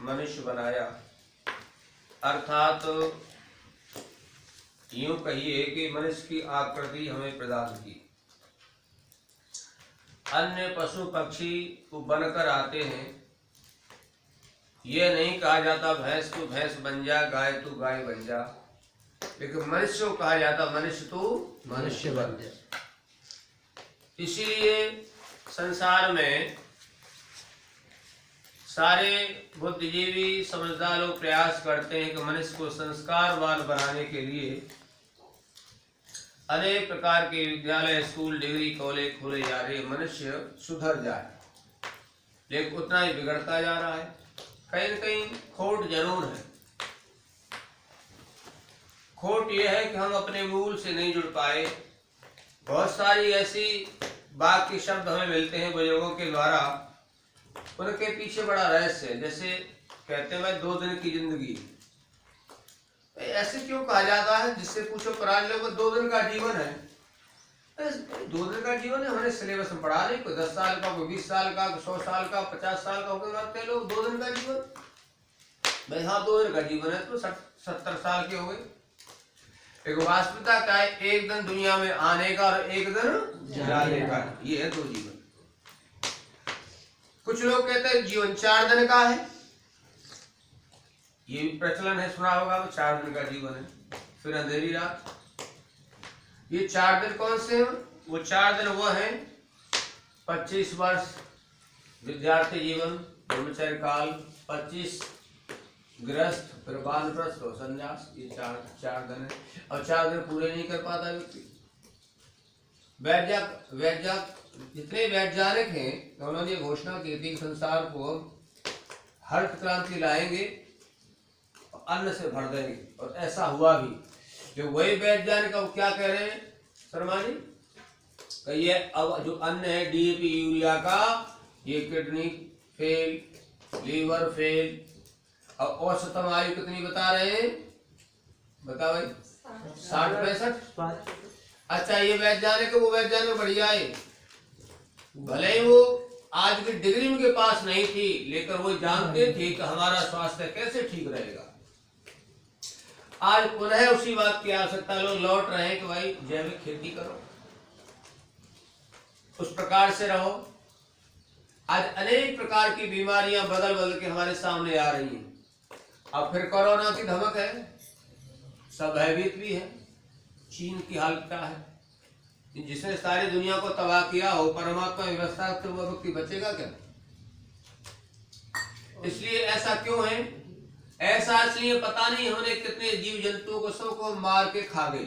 मनुष्य बनाया, अर्थात यूं कहिए कि मनुष्य की आकृति हमें प्रदान की। अन्य पशु पक्षी को बनकर आते हैं, ये नहीं कहा जाता भैंस तू भैंस बन जा, गाय तू गाय बन जा, लेकिन मनुष्य को कहा जाता मनुष्य तू मनुष्य बन जा। इसीलिए संसार में सारे बुद्धिजीवी समझदार लोग प्रयास करते हैं कि मनुष्य को संस्कारवान बनाने के लिए अनेक प्रकार के विद्यालय, स्कूल, डिग्री कॉलेज खोले जा रहे, मनुष्य सुधर जाए, लेकिन उतना ही बिगड़ता जा रहा है। कहीं न कहीं खोट जरूर है। खोट यह है कि हम अपने मूल से नहीं जुड़ पाए। बहुत सारी ऐसी वाक्य शब्द हमें मिलते हैं बुजुर्गों के द्वारा, उनके पीछे बड़ा रहस्य है। जैसे कहते हैं भाई 2 दिन की जिंदगी, ऐसे क्यों कहा जाता है? जिससे पूछो प्राण लोग 2 दिन का जीवन है। 2 दिन का जीवन है, हमने सिलेबस में पढ़ा नहीं। कोई 10 साल का, कोई 20 साल का, 100 साल का, 50 साल का होकर मारते हैं लोग 2 दिन का जीवन। भाई हाँ 2 दिन का जीवन है तो 70 साल के हो गए। एक वास्तविकता क्या है? एक दिन दुनिया में आने का और एक दिन जाने का, ये है 2 जीवन। कुछ लोग कहते हैं जीवन 4 दिन का है, ये भी प्रचलन है, सुना होगा। तो 4 दिन का जीवन है, फिर अंधेरी रात। ये 4 दिन कौन से हैं? वो 4 दिन वो हैं 25 वर्ष विद्यार्थी जीवन, ब्रह्मचर्य काल, 25 गृहस्थ, फिर वानप्रस्थ और संन्यास। ये 4 दिन है, और 4 दिन पूरे नहीं कर पाता व्यक्ति। वैज्ञानिक जितने वैज्ञानिक हैं उन्होंने ये घोषणा की थी संसार को हरित क्रांति लाएंगे, अन्न से भर देंगे, और ऐसा हुआ भी। जो वही वैज्ञानिक अब क्या कह रहे हैं शर्मा जी, ये अब जो अन्न है डीएपी यूरिया का, ये किडनी फेल, लीवर फेल, और औसतम आयु कितनी बता रहे हैं? बता भाई 60-65। अच्छा ये वैज्ञानिक, वो वैज्ञानिक बढ़िया है, भले ही वो आज की डिग्री उनके पास नहीं थी, लेकिन वो जानते थे कि हमारा स्वास्थ्य कैसे ठीक रहेगा। आज पुनः उसी बात की आवश्यकता लोग लौट रहे हैं कि भाई जैविक खेती करो, उस प्रकार से रहो। आज अनेक प्रकार की बीमारियां बदल बदल के हमारे सामने आ रही हैं। अब फिर कोरोना की धमक है, सब भयभीत भी है। चीन की हालत क्या है, जिसने सारी दुनिया को तबाह किया हो, परमात्मा व्यवस्था से वो व्यक्ति बचेगा क्या? इसलिए ऐसा क्यों है? ऐसा इसलिए पता नहीं हमने कितने जीव जंतुओं को सबको मार के खा गए।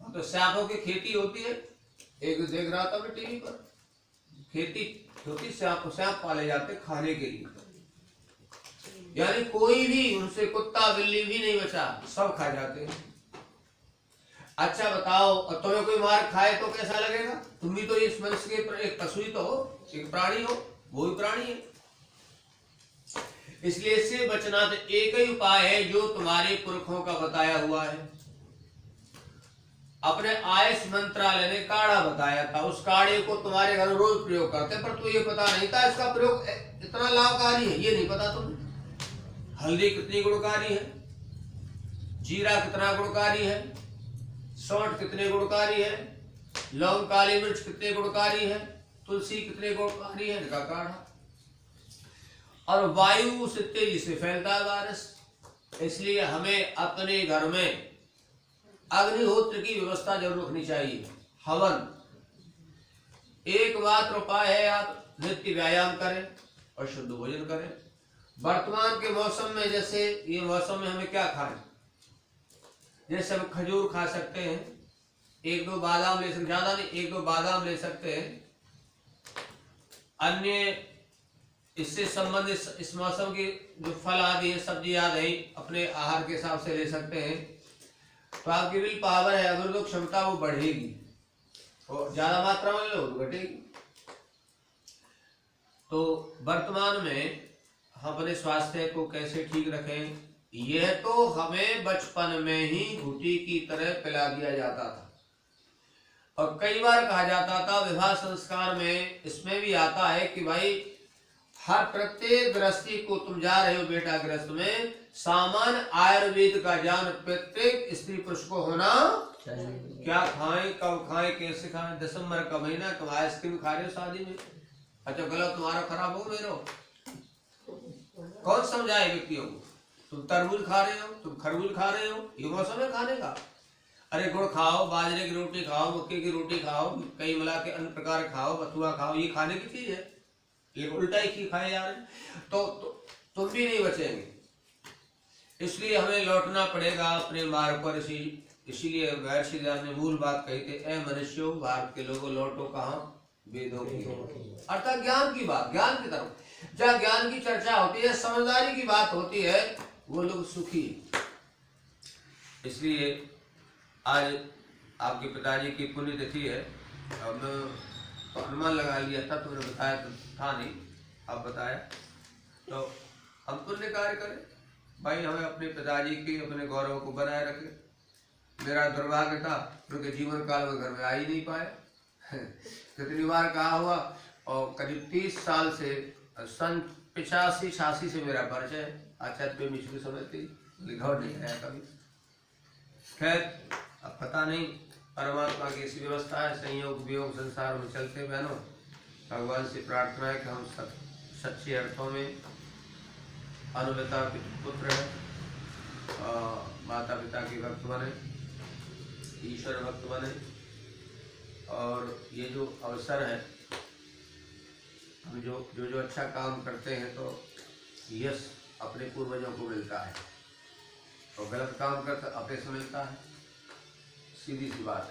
तो सांपों की खेती होती है, एक देख रहा था मैं टीवी पर, खेती होती, सांप पाले जाते खाने के लिए, यानी कोई भी उनसे कुत्ता बिल्ली भी नहीं बचा, सब खा जाते हैं। अच्छा बताओ, और तुम्हें कोई मार खाए तो कैसा लगेगा? तुम भी तो इस मनुष्य के एक पशु ही तो हो, एक प्राणी हो, वो भी प्राणी है। इसलिए इससे बचना तो एक ही उपाय है जो तुम्हारे पुरखों का बताया हुआ है। अपने आयुष मंत्रालय ने काढ़ा बताया था, उस काढ़े को तुम्हारे घर रोज प्रयोग करते, पर तुम्हें ये पता नहीं था इसका प्रयोग इतना लाभकारी है, ये नहीं पता तुम्हें। हल्दी कितनी गुणकारी है, जीरा कितना गुणकारी है, सौंठ कितने गुणकारी है, लौंग काली मिर्च कितने गुणकारी है, तुलसी कितने गुणकारी है, इनका काढ़ा। और वायु से तेजी से फैलता है वायरस, इसलिए हमें अपने घर में अग्निहोत्र की व्यवस्था जरूर रखनी चाहिए। हवन एकमात्र उपाय है, आप नित्य व्यायाम करें और शुद्ध भोजन करें। वर्तमान के मौसम में, जैसे ये मौसम में हमें क्या खाएं? जैसे हम खजूर खा सकते हैं, 1-2 बादाम ले सकते, ज्यादा नहीं, 1-2 बादाम ले सकते हैं। अन्य इससे संबंधित इस मौसम के जो फल आदि है, सब्जी आदि है, अपने आहार के हिसाब से ले सकते हैं। तो आपकी विल पावर है, अगर क्षमता वो बढ़ेगी, और ज्यादा मात्रा में लो तो घटेगी। तो वर्तमान में हम अपने स्वास्थ्य को कैसे ठीक रखें, यह तो हमें बचपन में ही घुटी की तरह पिला दिया जाता था। और कई बार कहा जाता था विवाह संस्कार में, इसमें भी आता है कि भाई हर प्रत्येक गृहस्थी को तुम जा रहे हो बेटा गृहस्थ में, सामान्य आयुर्वेद का ज्ञान प्रत्येक स्त्री पुरुष को होना चाहिए। क्या खाएं, कब खाएं, कैसे खाएं। दिसंबर का महीना, तुम आइसक्रीम खा रहे हो शादी में, अच्छा गला तुम्हारा खराब हो मेरा, कौन समझाए व्यक्तियों को। तुम तरबूज खा रहे हो, तुम खरबूज खा रहे हो, ये मौसम है खाने का। अरे गुड़ खाओ, बाजरे की रोटी खाओ, मक्के की रोटी खाओ, कई मिला के अन्य प्रकार खाओ, बथुआ खाओ, ये खाने की चीज है, लेकिन उल्टा ही खाए जा रहे हैं, तो तुम भी नहीं बचेंगे। इसलिए हमें लौटना पड़ेगा अपने मार्ग पर। इसीलिए महर्षि दयानंद ने मूल बात कही थी, ए मनुष्यों, भारत के लोगों लौटो कहाँ, वेदों की ओर, अर्थात ज्ञान की बात, ज्ञान की तरफ। जहाँ ज्ञान की चर्चा होती है, समझदारी की बात होती है, वो लोग सुखी। इसलिए आज आपके पिताजी की पुण्यतिथि है। अब तो अनुमान लगा लिया था, तुमने बताया तो था नहीं, अब बताया, तो हम पुण्य कार्य करें भाई। हमें अपने पिताजी के, अपने गौरव को बनाए रखें। मेरा दुर्भाग्य था क्योंकि जीवन काल में घर में आ ही नहीं पाए। कितनी बार कहा हुआ, और करीब 30 साल से, सन 85-86 से मेरा परिचय है। आचार्य पे मिश्र समझती लिखा नहीं आया कभी। खैर अब पता नहीं, परमात्मा की ऐसी व्यवस्था है, संयोग वियोग संसार में चलते बहनों। भगवान से प्रार्थना है कि हम सब सच्चे अर्थों में अनुपिता के पुत्र हैं, माता पिता के भक्त बने, ईश्वर भक्त बने। और ये जो अवसर है, हम जो अच्छा काम करते हैं तो यश अपने पूर्वजों को मिलता है, और गलत काम करते अपने से मिलता है। सीधी सी बात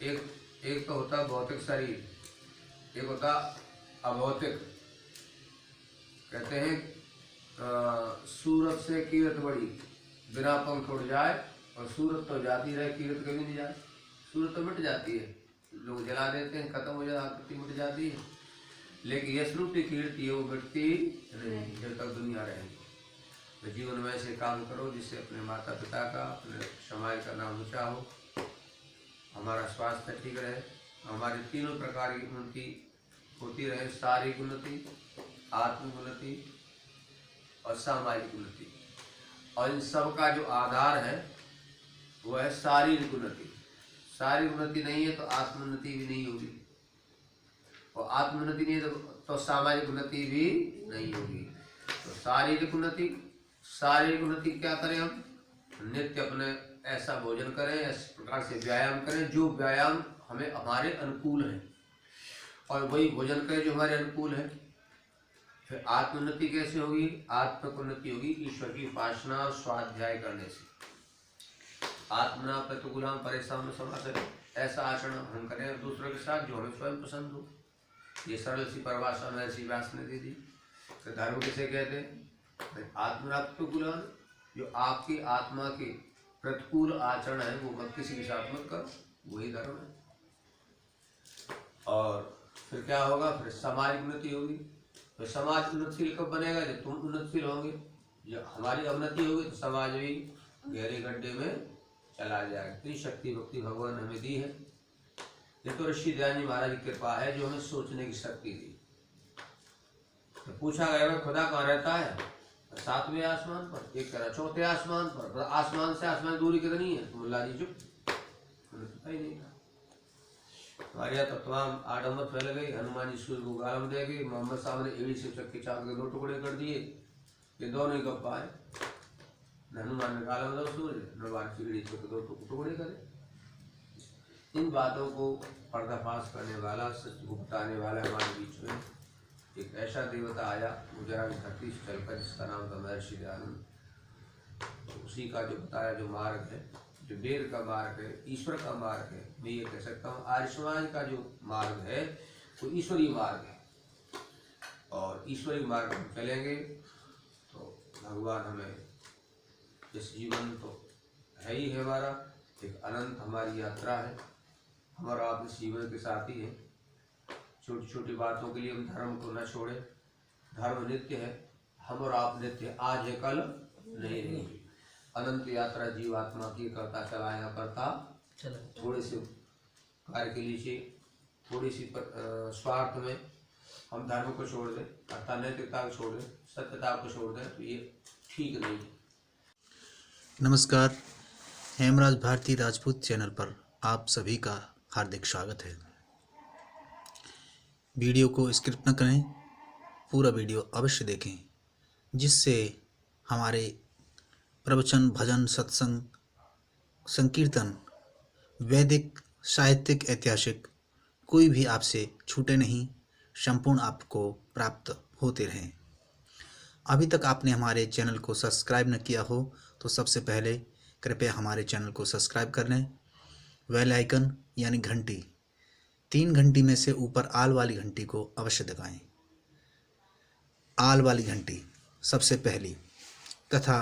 है। एक तो होता भौतिक शरीर, एक होता अभौतिक। कहते हैं सूरत से कीरत बड़ी, बिना पंख उड़ जाए, और सूरत तो जाती रहे, कीरत कभी नहीं जाए। सूरत तो मिट जाती है, लोग जला देते हैं, खत्म हो जाती, आकृति मिट जाती है, लेकिन यश रूपी कीर्ति है वो मिटती नहीं जब तक दुनिया रहेगी। तो जीवन में ऐसे काम करो जिससे अपने माता पिता का, अपने समाज का नाम ऊंचा हो, हमारा स्वास्थ्य ठीक रहे, हमारी तीनों प्रकार की उन्नति होती रहे, शारीरिक उन्नति, आत्मिक उन्नति और सामाजिक उन्नति। और इन सब का जो आधार है वो है शारीरिक उन्नति। शारीरिक उन्नति नहीं है तो आत्मोन्नति भी नहीं होगी, और आत्मोन्नति नहीं है तो सामाजिक उन्नति भी नहीं होगी। तो शारीरिक उन्नति क्या करें हम, नित्य अपने ऐसा भोजन करें, इस प्रकार से व्यायाम करें जो व्यायाम हमें हमारे अनुकूल है, और वही भोजन करें जो हमारे अनुकूल है। फिर आत्मोन्नति कैसे होगी, आत्मिक उन्नति होगी ईश्वर की उपासना और स्वाध्याय करने से। आत्मना प्रतिकूलम परेशान समाचर, ऐसा आचरण हम करें दूसरों के साथ जो हमें स्वयं पसंद हो। ये सरल सी परिभाषा में ऐसी व्यास ने दे दी। तो धर्म किसे कहते हैं, आत्मना प्रतिकूलम, जो आपकी आत्मा के प्रतिकूल आचरण है वो मत किसी के साथ मत करो, वही धर्म है। और फिर क्या होगा, फिर सामाजिक उन्नति होगी। तो समाज उन्नतिशील कब बनेगा, जब तुम उन्नतिशील होंगे। जब हमारी अवनति होगी तो समाज भी गहरे गड्ढे में चला जाएगा। इतनी शक्ति भक्ति भगवान ने हमें दी है। ये तो ऋषि दयानंद जी महाराज की कृपा है जो हमें सोचने की शक्ति दी। तो पूछा गया खुदा कहाँ रहता है, 7वें आसमान पर, एक तरह 4थे आसमान पर। आसमान से आसमान दूरी कितनी है, तो मुल्ला जी चुप, पता ही नहीं था। हमारे यहाँ तो तमाम आडम्बर फैल गई। हनुमान जी सूर्य को गालम दे गए, मोहम्मद साहब ने एड़ी से चक्की चाक के 2 टुकड़े कर दिए। ये दोनों ही कब पाए, हनुमान ने गालम दो सूर्य, हनुमान की एड़ी से 2 टुकड़े करे। इन बातों को पर्दाफाश करने वाला, सच को बताने वाला हमारे बीच में एक ऐसा देवता आया गुजरात धरती से चलकर, जिसका नाम था महर्षि दयानंद। तो उसी का जो बताया जो मार्ग है, जो वेद का मार्ग है, ईश्वर का मार्ग है, मैं ये कह सकता हूँ आर्य समाज का जो मार्ग है वो ईश्वरीय मार्ग है। और ईश्वरीय मार्ग हम चलेंगे तो भगवान हमें, इस जीवन तो है ही है हमारा, एक अनंत हमारी यात्रा है। हमारा आप इस जीवन के साथ ही है। छोटी छोटी बातों के लिए हम धर्म को न छोड़े। धर्म नित्य है, हम और आप नित्य, आज है कल नहीं रहेगी। अनंत यात्रा जीवात्मा की करता चला यहाँ करता थोड़े से कार्य के लिए, थोड़ी सी स्वार्थ में हम धर्म को छोड़ दें अर्थात नैतिकता को छोड़ दें, सत्यता को छोड़ दें, तो ये ठीक नहीं है। नमस्कार, हेमराज भारती राजपूत चैनल पर आप सभी का हार्दिक स्वागत है। वीडियो को स्किप न करें, पूरा वीडियो अवश्य देखें, जिससे हमारे प्रवचन, भजन, सत्संग, संकीर्तन, वैदिक, साहित्यिक, ऐतिहासिक कोई भी आपसे छूटे नहीं, संपूर्ण आपको प्राप्त होते रहें। अभी तक आपने हमारे चैनल को सब्सक्राइब न किया हो तो सबसे पहले कृपया हमारे चैनल को सब्सक्राइब कर लें। बेल आइकन यानी घंटी, 3 घंटी में से ऊपर आल वाली घंटी को अवश्य दबाएं। आल वाली घंटी सबसे पहली। तथा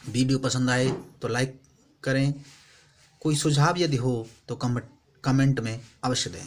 वीडियो पसंद आए तो लाइक करें। कोई सुझाव यदि हो तो कमेंट में अवश्य दें।